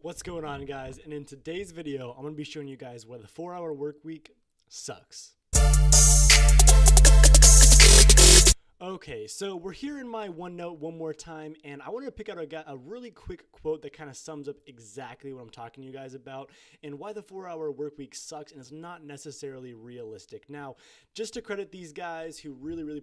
What's going on, guys? And in today's video, I'm going to be showing you guys why the 4-hour work week sucks. Okay, so we're here in my OneNote one more time, and I wanted to pick out a really quick quote that kind of sums up exactly what I'm talking to you guys about and why the 4-hour work week sucks and it's not necessarily realistic. Now, just to credit these guys who really,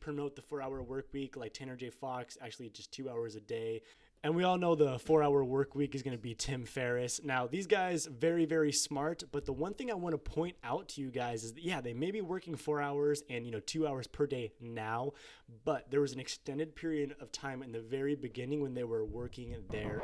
promote the 4-hour work week, like Tanner J. Fox, actually just 2 hours a day. And we all know the 4-hour work week is going to be Tim Ferriss. Now, these guys, very smart. But the one thing I want to point out to you guys is that, yeah, they may be working 4 hours and, 2 hours per day now. But there was an extended period of time in the very beginning when they were working their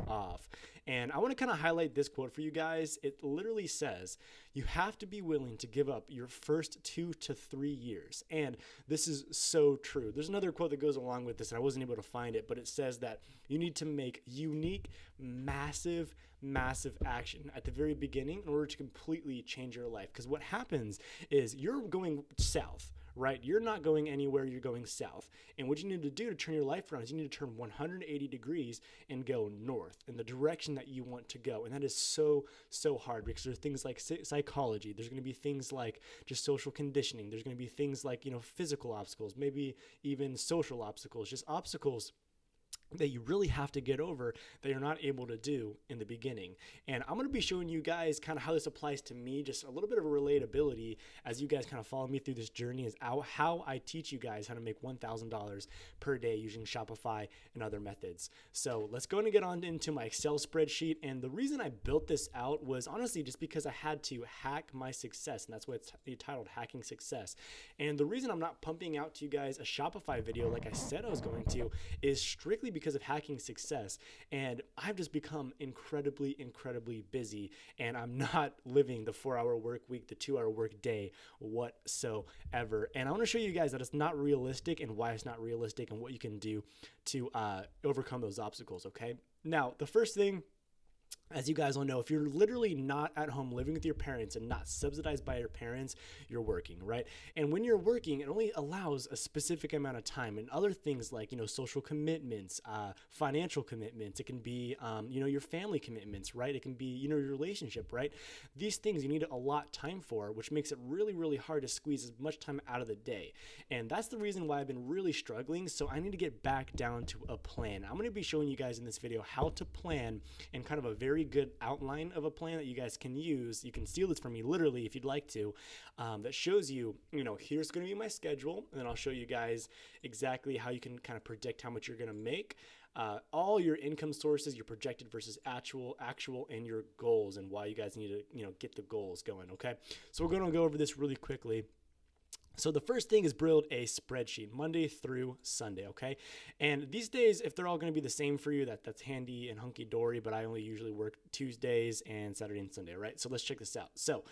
off. And I want to kind of highlight this quote for you guys. It literally says, you have to be willing to give up your first 2 to 3 years. And this is so true. There's another quote that goes along with this, and I wasn't able to find it, but it says that you need to make unique, massive action at the very beginning in order to completely change your life. Because what happens is you're going south, right? You're not going anywhere, you're going south. And what you need to do to turn your life around is you need to turn 180 degrees and go north in the direction that you want to go. And that is so hard because there's things like psychology. There's going to be things like just social conditioning. There's going to be things like, physical obstacles, maybe even social obstacles, just obstacles that you really have to get over that you're not able to do in the beginning. And I'm going to be showing you guys kind of how this applies to me, just a little bit of a relatability as you guys kind of follow me through this journey is how I teach you guys how to make $1,000 per day using Shopify and other methods. So let's go and get on into my Excel spreadsheet. And the reason I built this out was honestly just because I had to hack my success. And that's what it's titled, Hacking Success. And the reason I'm not pumping out to you guys a Shopify video like I said I was going to is strictly because of hacking success. And I've just become incredibly busy, and I'm not living the 4-hour work week, the 2-hour work day whatsoever. And I want to show you guys that it's not realistic and why it's not realistic and what you can do to overcome those obstacles. Okay. Now, the first thing, as you guys all know, if you're literally not at home living with your parents and not subsidized by your parents, you're working, right? And when you're working, it only allows a specific amount of time and other things like, social commitments, financial commitments. It can be, your family commitments, right? It can be, your relationship, right? These things you need to allot time for, which makes it really hard to squeeze as much time out of the day. And that's the reason why I've been really struggling. So I need to get back down to a plan. I'm going to be showing you guys in this video how to plan and kind of a very good outline of a plan that you guys can use. You can steal this from me literally if you'd like to, that shows you, here's going to be my schedule, and then I'll show you guys exactly how you can kind of predict how much you're going to make, all your income sources, your projected versus actual, and your goals, and why you guys need to, get the goals going. Okay. So we're going to go over this really quickly. So the first thing is build a spreadsheet Monday through Sunday, okay? And these days, if they're all going to be the same for you, that's handy and hunky-dory, but I only usually work Tuesdays and Saturday and Sunday, right? So let's check this out. So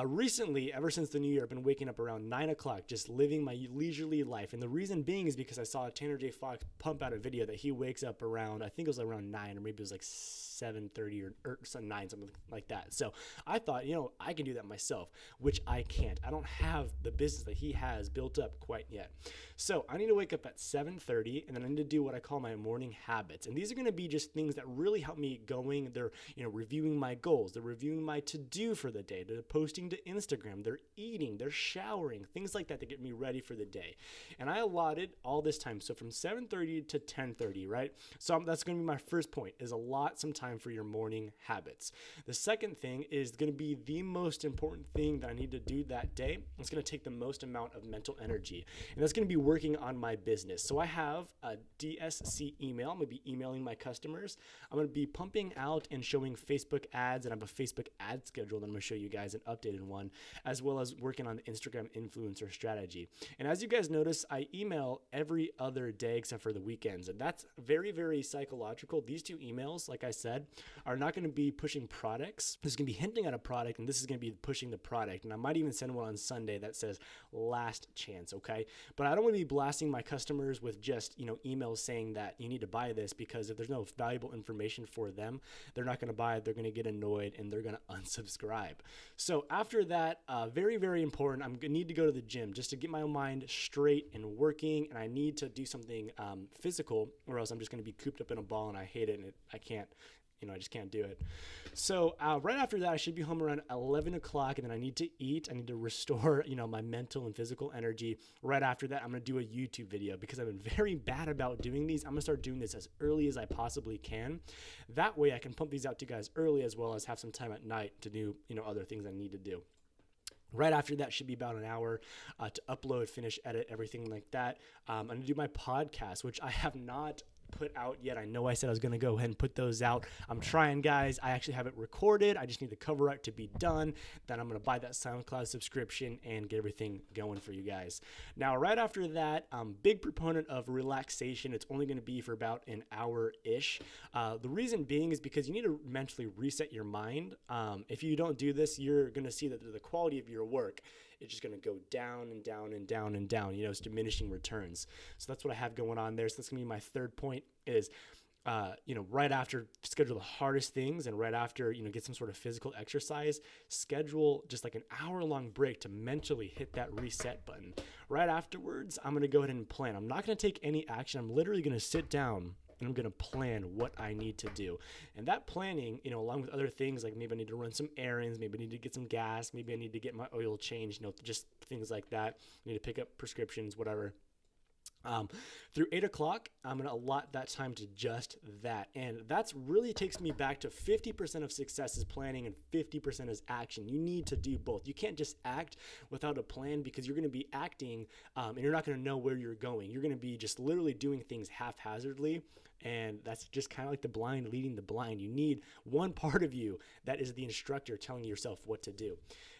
recently, ever since the new year, I've been waking up around 9 o'clock, just living my leisurely life. And the reason being is because I saw Tanner J. Fox pump out a video that he wakes up around, I think it was around 9, or maybe it was like 7:30 or 9, something like that. So I thought, I can do that myself, which I can't. I don't have the business that he has built up quite yet. So I need to wake up at 7:30, and then I need to do what I call my morning habits. And these are going to be just things that really help me going. They're, reviewing my goals. They're reviewing my to-do for the day. They're posting to Instagram. They're eating. They're showering. Things like that to get me ready for the day. And I allotted all this time. So from 7:30 to 10:30, right? So that's going to be my first point, is allot some time for your morning habits. The second thing is going to be the most important thing that I need to do that day. It's going to take the most amount of mental energy, and that's going to be working on my business. So I have a DSC email. I'm going to be emailing my customers. I'm going to be pumping out and showing Facebook ads, and I have a Facebook ad schedule that I'm going to show you guys, an updated one, as well as working on the Instagram influencer strategy. And as you guys notice, I email every other day except for the weekends, and that's very psychological. These 2 emails, like I said, are not going to be pushing products. This is going to be hinting at a product, and this is going to be pushing the product. And I might even send one on Sunday that says last chance, okay? But I don't want to be blasting my customers with just, emails saying that you need to buy this, because if there's no valuable information for them, they're not going to buy it. They're going to get annoyed and they're going to unsubscribe. So after that, very, very important, I'm going to need to go to the gym just to get my mind straight and working, and I need to do something physical, or else I'm just going to be cooped up in a ball, and I hate it, and I can't. I just can't do it. So right after that, I should be home around 11 o'clock, and then I need to eat. I need to restore, my mental and physical energy. Right after that, I'm going to do a YouTube video because I've been very bad about doing these. I'm going to start doing this as early as I possibly can. That way, I can pump these out to you guys early as well as have some time at night to do, other things I need to do. Right after that should be about an hour to upload, finish, edit, everything like that. I'm going to do my podcast, which I have not put out yet. I know I said I was going to go ahead and put those out. I'm trying, guys. I actually have it recorded. I just need the cover art to be done. Then I'm going to buy that SoundCloud subscription and get everything going for you guys. Now, right after that, big proponent of relaxation. It's only going to be for about an hour-ish. The reason being is because you need to mentally reset your mind. If you don't do this, you're going to see that the quality of your work is just going to go down and down and down and down. It's diminishing returns. So that's what I have going on there. So that's going to be my third point is, right after schedule the hardest things and right after, get some sort of physical exercise, schedule just like an hour-long break to mentally hit that reset button. Right afterwards, I'm going to go ahead and plan. I'm not going to take any action. I'm literally going to sit down and I'm going to plan what I need to do. And that planning, along with other things, like maybe I need to run some errands, maybe I need to get some gas, maybe I need to get my oil changed, just things like that. I need to pick up prescriptions, whatever. Through 8 o'clock, I'm going to allot that time to just that. And that's really takes me back to 50% of success is planning and 50% is action. You need to do both. You can't just act without a plan because you're going to be acting and you're not going to know where you're going. You're going to be just literally doing things haphazardly. And that's just kind of like the blind leading the blind. You need one part of you that is the instructor telling yourself what to do.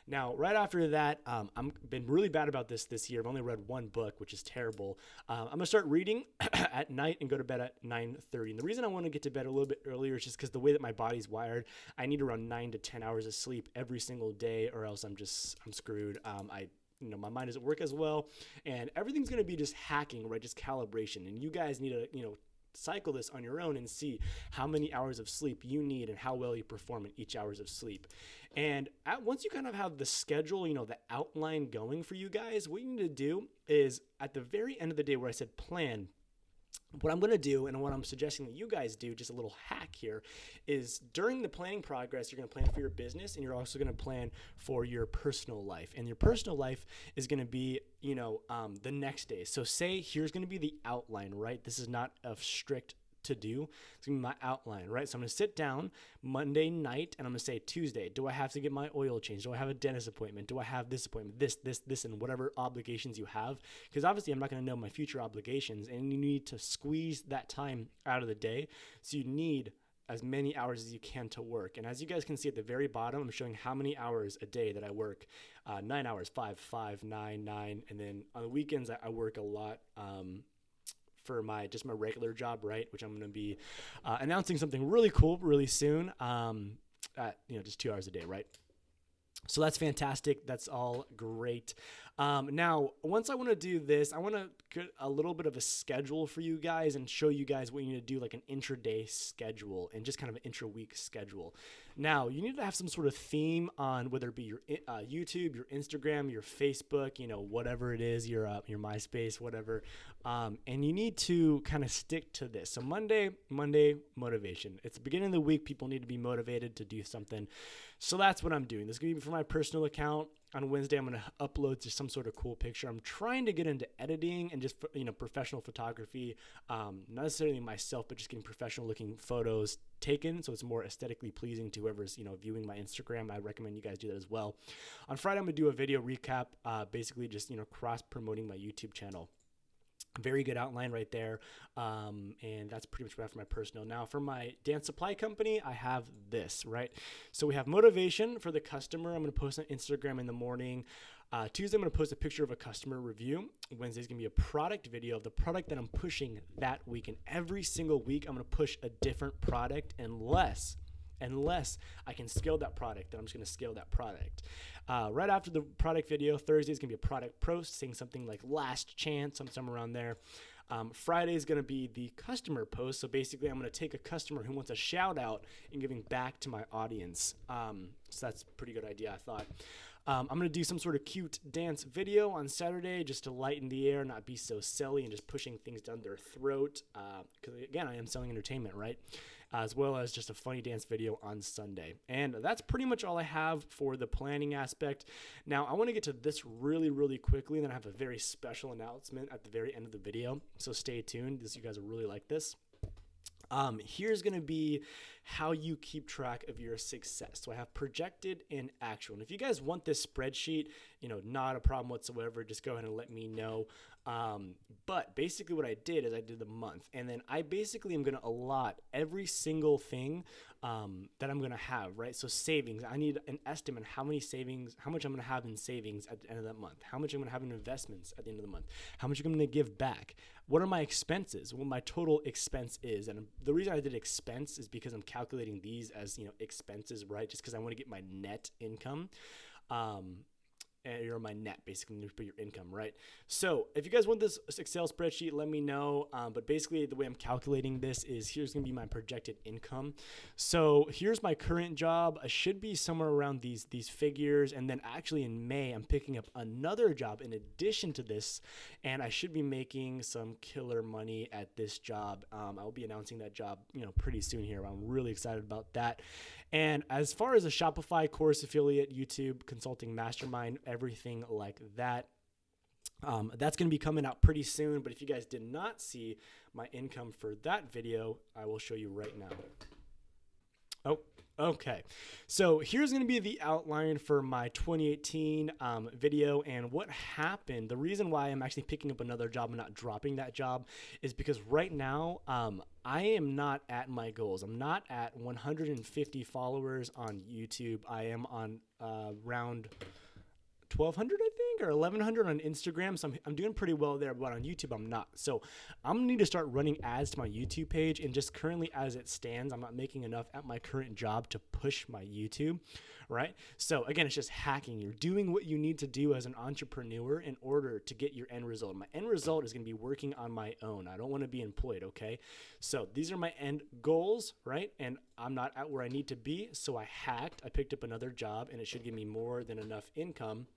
Now, right after that, I've been really bad about this year. I've only read one book, which is terrible. I'm going to start reading at night and go to bed at 9:30. And the reason I want to get to bed a little bit earlier is just because the way that my body's wired, I need around 9 to 10 hours of sleep every single day, or else I'm screwed. My mind doesn't work as well, and everything's going to be just hacking, right? Just calibration. And you guys need to, cycle this on your own and see how many hours of sleep you need and how well you perform in each hours of sleep. And once you kind of have the schedule, the outline going for you guys, what you need to do is at the very end of the day where I said plan, what I'm going to do and what I'm suggesting that you guys do, just a little hack here, is during the planning progress, you're going to plan for your business and you're also going to plan for your personal life. And your personal life is going to be, the next day. So say here's going to be the outline, right? This is not a strict to do. It's going to be my outline, right? So I'm going to sit down Monday night and I'm going to say Tuesday, do I have to get my oil changed? Do I have a dentist appointment? Do I have this appointment? This, and whatever obligations you have. Because obviously I'm not going to know my future obligations and you need to squeeze that time out of the day. So you need as many hours as you can to work. And as you guys can see at the very bottom, I'm showing how many hours a day that I work. 9 hours, 5, 9. And then on the weekends, I work a lot. For my regular job, right? Which I'm going to be announcing something really cool really soon. At just 2 hours a day, right? So that's fantastic. That's all great. Now, once I want to do this, I want to get a little bit of a schedule for you guys and show you guys what you need to do, like an intraday schedule and just kind of an intra-week schedule. Now, you need to have some sort of theme on whether it be your YouTube, your Instagram, your Facebook, whatever it is, your MySpace, whatever. And you need to kind of stick to this. So Monday, motivation. It's the beginning of the week. People need to be motivated to do something. So that's what I'm doing. This is going to be for my personal account. On Wednesday, I'm going to upload to some sort of cool picture. I'm trying to get into editing and just, professional photography. Not necessarily myself, but just getting professional looking photos taken. So it's more aesthetically pleasing to whoever's, viewing my Instagram. I recommend you guys do that as well. On Friday, I'm going to do a video recap, basically just, cross promoting my YouTube channel. Very good outline right there. And that's pretty much what I have for my personal. Now for my dance supply company, I have this, right? So we have motivation for the customer. I'm going to post on Instagram in the morning. Tuesday, I'm going to post a picture of a customer review. Wednesday is going to be a product video of the product that I'm pushing that week. And every single week, I'm going to push a different product unless I can scale that product, then I'm just going to scale that product. Right after the product video, Thursday is going to be a product post, saying something like last chance, somewhere around there. Friday is going to be the customer post. So basically, I'm going to take a customer who wants a shout out and giving back to my audience. So that's a pretty good idea, I thought. I'm going to do some sort of cute dance video on Saturday just to lighten the air, not be so silly and just pushing things down their throat. Because, again, I am selling entertainment, right? As well as just a funny dance video on Sunday. And that's pretty much all I have for the planning aspect. Now, I want to get to this really, really quickly, and then I have a very special announcement at the very end of the video. So stay tuned, because you guys will really like this. Here's going to be how you keep track of your success. So I have projected and actual. And if you guys want this spreadsheet, not a problem whatsoever. Just go ahead and let me know. But basically what I did is I did the month, and then I basically am going to allot every single thing that I'm going to have, right? So savings, I need an estimate how much I'm going to have in savings at the end of that month, how much I'm going to have in investments at the end of the month, how much I'm going to give back, what are my expenses, what my total expense is. And the reason I did expense is because I'm calculating these as, expenses, right? Just because I want to get my net income. Or my net, basically, you put your income, right? So if you guys want this Excel spreadsheet, let me know. But basically, the way I'm calculating this is here's going to be my projected income. So here's my current job. I should be somewhere around these figures. And then actually in May, I'm picking up another job in addition to this. And I should be making some killer money at this job. I'll be announcing that job, pretty soon here. I'm really excited about that. And as far as a Shopify course affiliate, YouTube consulting mastermind, everything like that, that's going to be coming out pretty soon. But if you guys did not see my income for that video, I will show you right now. Oh, okay. So here's going to be the outline for my 2018 video. And what happened, the reason why I'm actually picking up another job and not dropping that job is because right now I am not at my goals. I'm not at 150 followers on YouTube. I am on around 1,200, I think, or 1,100 on Instagram. So I'm doing pretty well there, but on YouTube, I'm not. So I'm going to need to start running ads to my YouTube page. And just currently as it stands, I'm not making enough at my current job to push my YouTube, right? So again, it's just hacking. You're doing what you need to do as an entrepreneur in order to get your end result. My end result is going to be working on my own. I don't want to be employed, okay? So these are my end goals, right? And I'm not at where I need to be. So I hacked. I picked up another job, and it should give me more than enough income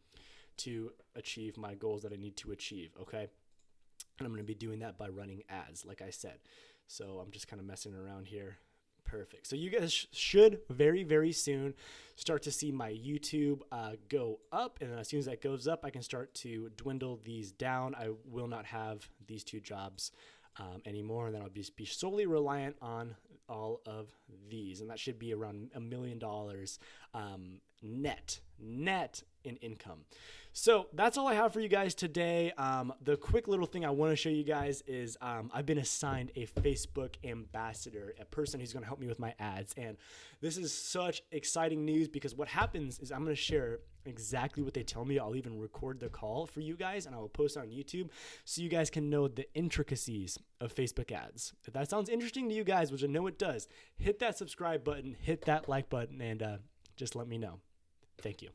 to achieve my goals that I need to achieve, okay? And I'm going to be doing that by running ads, like I said. So I'm just kind of messing around here. Perfect. So you guys should very, very soon start to see my YouTube go up. And then as soon as that goes up, I can start to dwindle these down. I will not have these two jobs anymore. And then I'll just be solely reliant on all of these. And that should be around $1 million net in income. So that's all I have for you guys today. The quick little thing I want to show you guys is I've been assigned a Facebook ambassador, a person who's going to help me with my ads. And this is such exciting news because what happens is I'm going to share exactly what they tell me. I'll even record the call for you guys and I will post it on YouTube so you guys can know the intricacies of Facebook ads. If that sounds interesting to you guys, which I know it does, hit that subscribe button, hit that like button, and just let me know. Thank you.